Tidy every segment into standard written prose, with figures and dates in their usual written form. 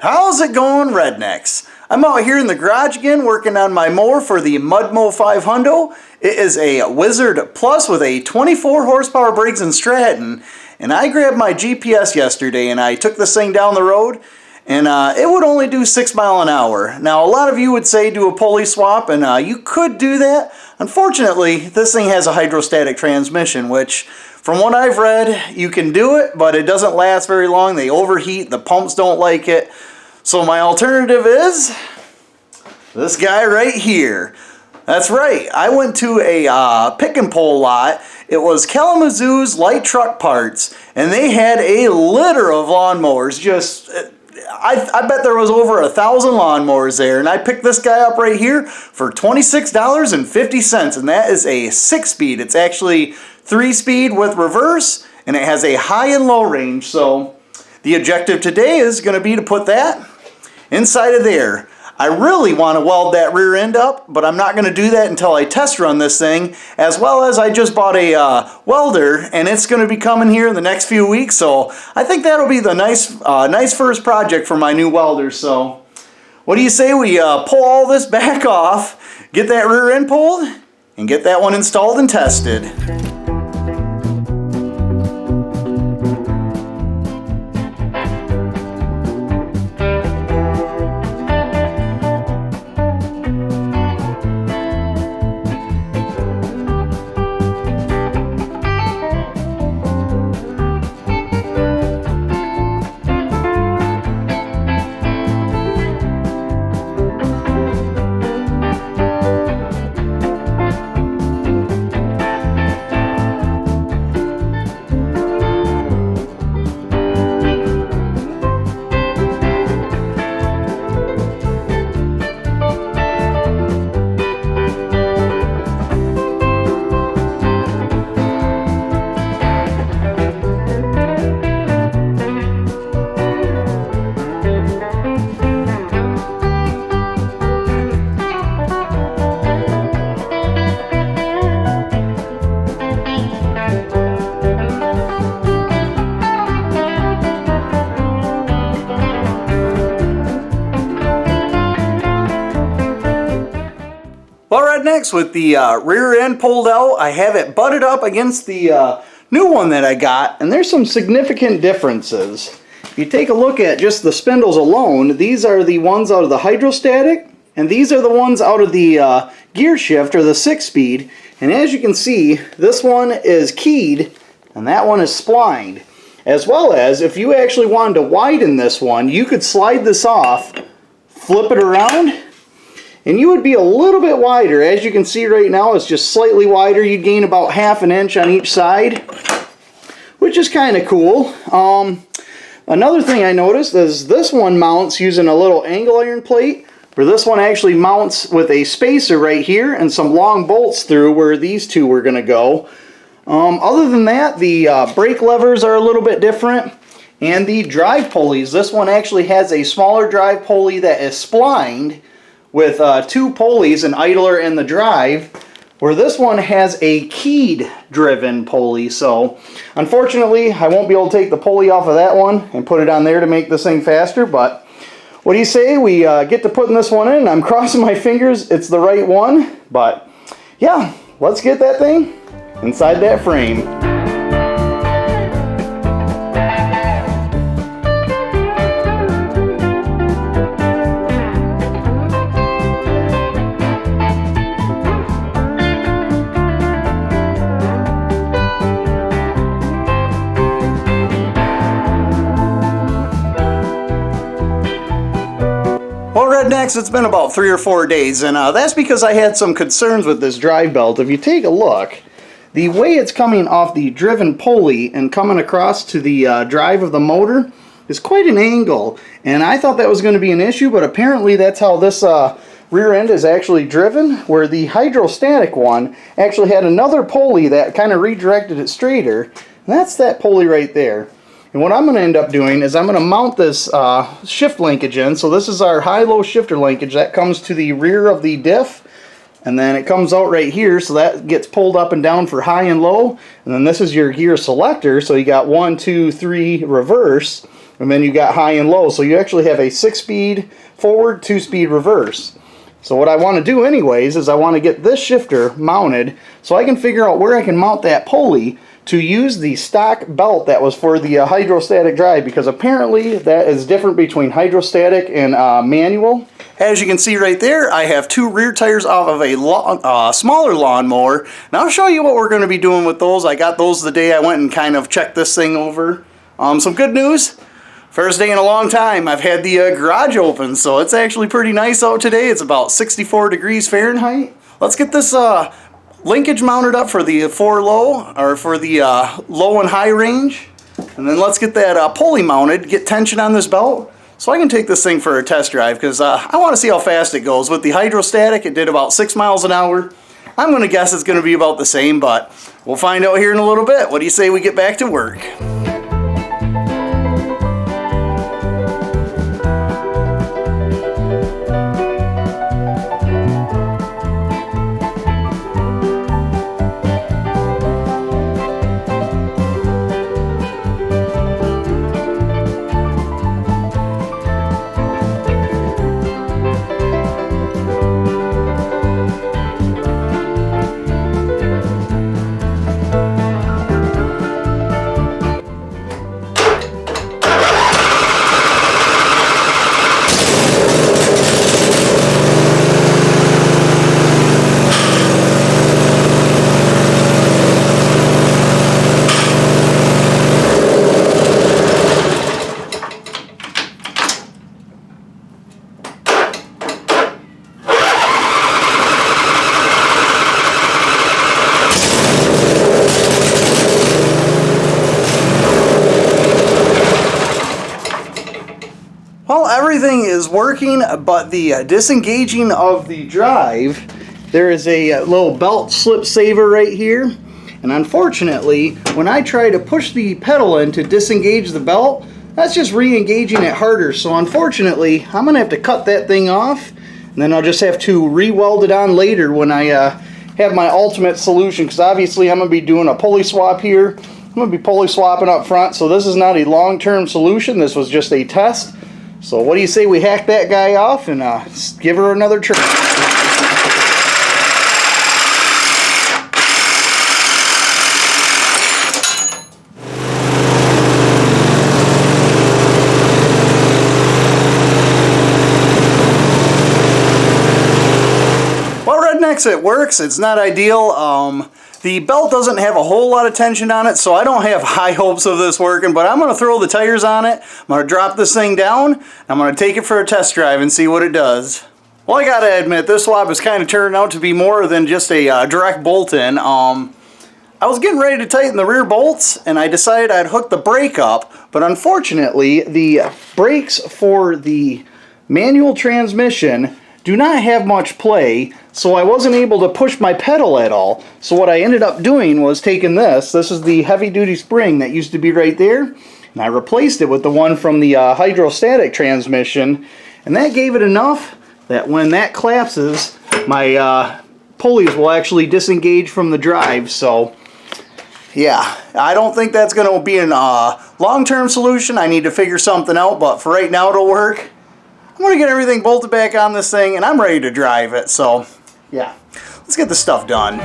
How's it going, rednecks? I'm out here in the garage again working on my mower for the Mudmo Fivehundo. It is a Wizard Plus with a 24 horsepower Briggs & Stratton, and I grabbed my GPS yesterday and I took this thing down the road, and it would only do 6 miles an hour. Now, a lot of you would say do a pulley swap, and you could do that. Unfortunately, this thing has a hydrostatic transmission, which from what I've read, you can do it, but it doesn't last very long. They overheat, the pumps don't like it. So my alternative is this guy right here. That's right, I went to a pick and pull lot. It was Kalamazoo's light truck parts, and they had a litter of lawnmowers. I bet there was over 1,000 lawnmowers there, and I picked this guy up right here for $26.50, and that is a 6-speed. It's actually 3-speed with reverse, and it has a high and low range. So the objective today is going to be to put that inside of there. I really want to weld that rear end up, but I'm not going to do that until I test run this thing, as well as I just bought a welder, and it's going to be coming here in the next few weeks, so I think that'll be the nice first project for my new welder. So what do you say we pull all this back off, get that rear end pulled, and get that one installed and tested. Well, rednecks, with the rear end pulled out, I have it butted up against the new one that I got, and there's some significant differences. If you take a look at just the spindles alone, these are the ones out of the hydrostatic, and these are the ones out of the gear shift, or the 6-speed. And as you can see, this one is keyed, and that one is splined. As well as, if you actually wanted to widen this one, you could slide this off, flip it around, and you would be a little bit wider. As you can see right now, it's just slightly wider. You'd gain about ½ an inch on each side, which is kind of cool. Another thing I noticed is this one mounts using a little angle iron plate, where this one actually mounts with a spacer right here and some long bolts through where these two were going to go. Other than that, the brake levers are a little bit different. And the drive pulleys, this one actually has a smaller drive pulley that is splined with 2 pulleys, an idler and the drive, where this one has a keyed driven pulley. So unfortunately, I won't be able to take the pulley off of that one and put it on there to make this thing faster, but what do you say we get to putting this one in? I'm crossing my fingers it's the right one, but yeah, let's get that thing inside that frame. Well, rednecks, it's been about 3 or 4 days, and that's because I had some concerns with this drive belt. If you take a look, the way it's coming off the driven pulley and coming across to the drive of the motor is quite an angle, and I thought that was going to be an issue, but apparently that's how this rear end is actually driven, where the hydrostatic one actually had another pulley that kind of redirected it straighter, and that's that pulley right there. And what I'm going to end up doing is I'm going to mount this shift linkage in. So this is our high-low shifter linkage that comes to the rear of the diff, and then it comes out right here, so that gets pulled up and down for high and low. And then this is your gear selector, so you got 1, 2, 3 reverse, and then you got high and low. So you actually have a 6-speed forward, 2-speed reverse. So what I want to do anyways is I want to get this shifter mounted so I can figure out where I can mount that pulley to use the stock belt that was for the hydrostatic drive, because apparently that is different between hydrostatic and manual. As you can see right there, I have 2 rear tires off of a smaller lawnmower. Now I'll show you what we're going to be doing with those. I got those the day I went and kind of checked this thing over. Some good news. First day in a long time I've had the garage open, so it's actually pretty nice out today. It's about 64 degrees Fahrenheit. Let's get this linkage mounted up for the low and high range, and then let's get that pulley mounted, get tension on this belt so I can take this thing for a test drive, because I want to see how fast it goes. With the hydrostatic it did about 6 miles an hour. I'm going to guess it's going to be about the same, but we'll find out here in a little bit. What do you say we get back to work? Well, everything is working, but the disengaging of the drive, there is a little belt slip saver right here. And unfortunately, when I try to push the pedal in to disengage the belt, that's just re-engaging it harder. So unfortunately, I'm going to have to cut that thing off, and then I'll just have to re-weld it on later when I have my ultimate solution, because obviously I'm going to be doing a pulley swap here. I'm going to be pulley swapping up front, so this is not a long-term solution. This was just a test. So what do you say we hack that guy off and give her another try? Well, Rednecks, it works. It's not ideal. The belt doesn't have a whole lot of tension on it, so I don't have high hopes of this working, but I'm going to throw the tires on it. I'm going to drop this thing down. I'm going to take it for a test drive and see what it does. Well, I got to admit, this swap is kind of turning out to be more than just a direct bolt in. I was getting ready to tighten the rear bolts, and I decided I'd hook the brake up, but unfortunately, the brakes for the manual transmission do not have much play, so I wasn't able to push my pedal at all. So what I ended up doing was taking this is the heavy duty spring that used to be right there, and I replaced it with the one from the hydrostatic transmission, and that gave it enough that when that collapses, my pulleys will actually disengage from the drive. So yeah, I don't think that's going to be a long-term solution. I need to figure something out, but for right now it'll work. I'm going to get everything bolted back on this thing, and I'm ready to drive it. So yeah, let's get this stuff done.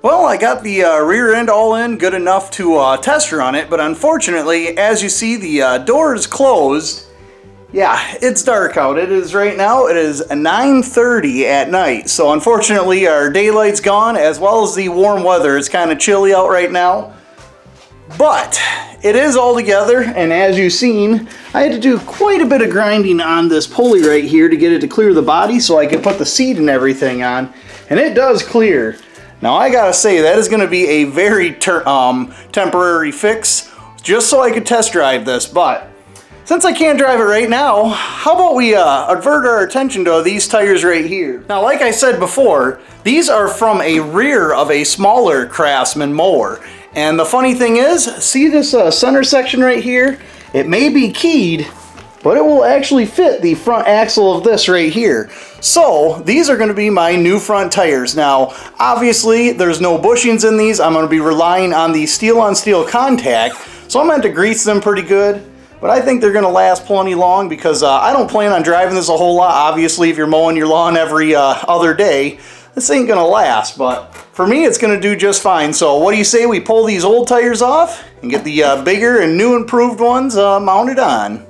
Well, I got the rear end all in good enough to test run it, but unfortunately, as you see, the door is closed. Yeah, it's dark out. It is right now. It is 9:30 at night. So unfortunately, our daylight's gone, as well as the warm weather. It's kind of chilly out right now. But it is all together, and as you've seen, I had to do quite a bit of grinding on this pulley right here to get it to clear the body so I could put the seat and everything on, and it does clear. Now I gotta say, that is gonna be a very temporary fix, just so I could test drive this. But since I can't drive it right now, how about we avert our attention to these tires right here. Now, like I said before, these are from a rear of a smaller Craftsman mower. And the funny thing is, see this center section right here? It may be keyed, but it will actually fit the front axle of this right here. So these are going to be my new front tires. Now, obviously, there's no bushings in these. I'm going to be relying on the steel-on-steel contact, so I'm going to have to grease them pretty good. But I think they're going to last plenty long because I don't plan on driving this a whole lot. Obviously, if you're mowing your lawn every other day, this ain't going to last. But for me, it's going to do just fine. So what do you say we pull these old tires off and get the bigger and new improved ones mounted on?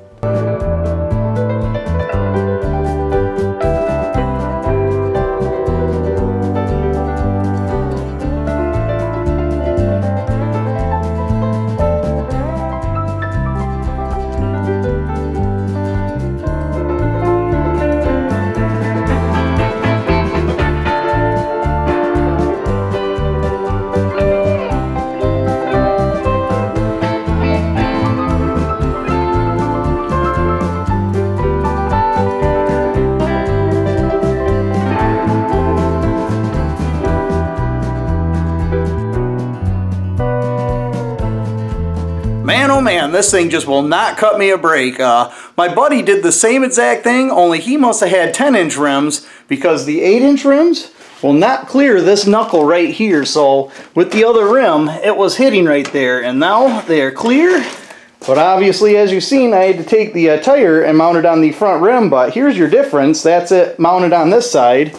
Man, oh man, this thing just will not cut me a break. My buddy did the same exact thing, only he must have had 10-inch rims because the 8-inch rims will not clear this knuckle right here. So with the other rim, it was hitting right there, and now they are clear. But obviously, as you've seen, I had to take the tire and mount it on the front rim, but here's your difference. That's it mounted on this side.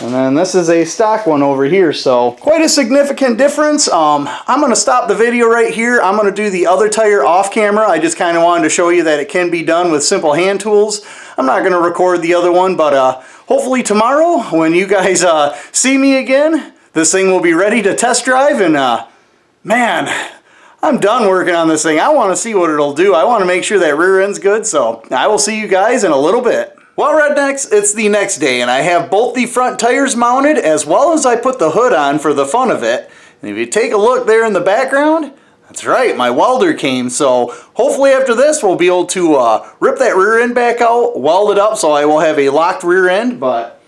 And then this is a stock one over here, so quite a significant difference. I'm going to stop the video right here. I'm going to do the other tire off camera. I just kind of wanted to show you that it can be done with simple hand tools. I'm not going to record the other one, but hopefully tomorrow when you guys see me again, this thing will be ready to test drive. And man, I'm done working on this thing. I want to see what it'll do. I want to make sure that rear end's good, so I will see you guys in a little bit. Well, Rednecks, it's the next day, and I have both the front tires mounted as well as I put the hood on for the fun of it. And if you take a look there in the background, that's right, my welder came. So hopefully after this, we'll be able to rip that rear end back out, weld it up so I will have a locked rear end. But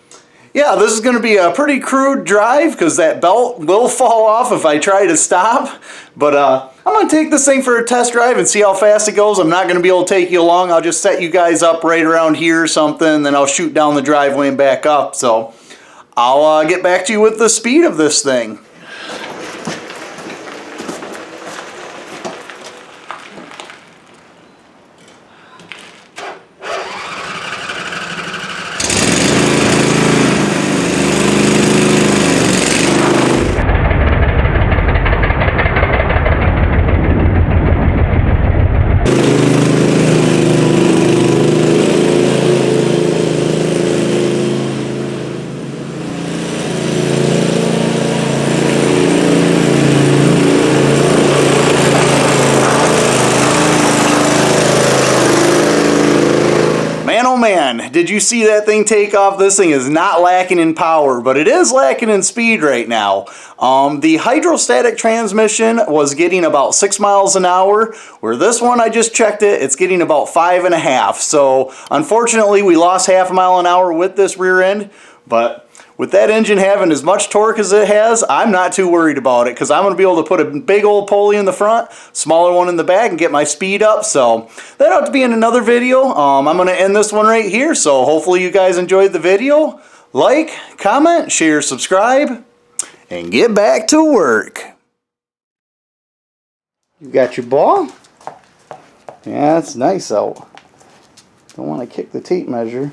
yeah, this is going to be a pretty crude drive because that belt will fall off if I try to stop. But I'm going to take this thing for a test drive and see how fast it goes. I'm not going to be able to take you along. I'll just set you guys up right around here or something, then I'll shoot down the driveway and back up. So I'll get back to you with the speed of this thing. Man, did you see that thing take off? This thing is not lacking in power, but it is lacking in speed right now. The hydrostatic transmission was getting about 6 miles an hour, where this one, I just checked it, it's getting about 5.5. So unfortunately, we lost 0.5 mile an hour with this rear end, but with that engine having as much torque as it has, I'm not too worried about it because I'm going to be able to put a big old pulley in the front, smaller one in the back, and get my speed up. So that'll have to be in another video. I'm going to end this one right here. So hopefully you guys enjoyed the video. Like, comment, share, subscribe, and get back to work. You got your ball? Yeah, it's nice out. Don't want to kick the tape measure.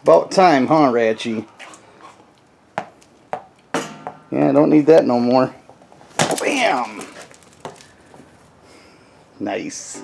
About time, huh, Ratchy? Yeah, I don't need that no more. Bam! Nice.